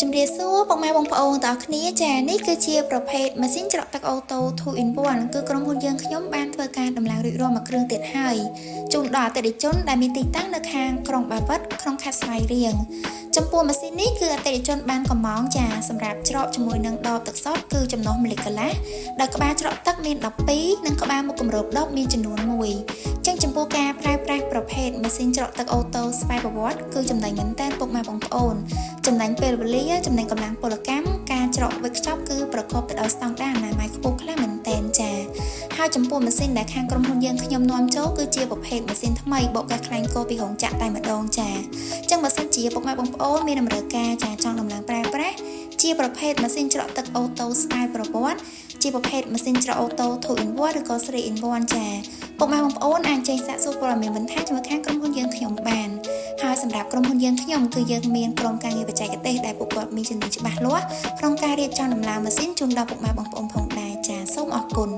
ជំរាបសួរពុកម៉ែបងប្អូនទាំងអស់គ្នាចានេះគឺជាប្រភេទម៉ាស៊ីនច្រកទឹកអូតូ 2 in 1 គឺក្រុមហ៊ុនយើងខ្ញុំបានធ្វើការដំឡើងរួចរាល់មួយគ្រឿងទៀតហើយជូនដល់អតិថិជនដែលមានទីតាំងនៅខាងក្រុងបាវិតក្នុងខេត្តស្វាយរៀងចំពោះម៉ាស៊ីននេះគឺអតិថិជនបានកំងចាសម្រាប់ច្រកជាមួយនឹងដបទឹកសុទ្ធគឺចំណុះ1លីត្រកន្លះដែលក្បាលច្រកទឹកមាន12និងក្បាលមុខគម្របដបមានចំនួន1ចឹងចំពោះការប្រើប្រាស់ប្រភេទម៉ាស៊ីនច្រកទឹកអូតូស្វ័យប្រវត្តិគឺចំណេញមែនទែនពុកម៉ែបងប្អូនចំណេញពេលវេលាចំណេញកម្លាំងពលកម្មការច្រកវិកខ្ចប់គឺប្រកបទៅដោយស្តង់ដារអនាម័យខ្ពស់ខ្លាំងមែនទែនចាហើយចំពោះម៉ាស៊ីនដែលខាងក្រុមហ៊ុនយើងខ្ញុំនាំចូលគឺជាប្រភេទម៉ាស៊ីនថ្មីបូកកាសខ្លាញ់គោពីរោងចក្រតែម្ដងចាចឹងបើសិនជាពុកម៉ែបងប្អូនមានតម្រូវការចាចង់ដំឡើងប្រើប្រាស់ជាប្រភេទម៉ាស៊ីនច្រកទឹកអូតូស្វ័យប្រវត្តិជាប្រភេទម៉ាស៊ីនច្រកអូតូ 2 in 1 ឬក៏3 in 1ចាពុកម៉ែបងប្អូនអាចចេញសាកសួរព័ត៌មានបន្ថែមជាមួយខាងក្រុមហ៊ុនយើងខ្ញុំបានហើយសម្រាប់ក្រុមហ៊ុនយើងខ្ញុំគឺយើងមានក្រុមការងារបច្ចេកទេសដែលពួកគាត់មានជំនាញច្បាស់លាស់ក្នុងការរៀបចំដំឡើងម៉ាស៊ីនជូនដល់ពុកម៉ែបងប្អូនផងដែរចាសូមអរគុណ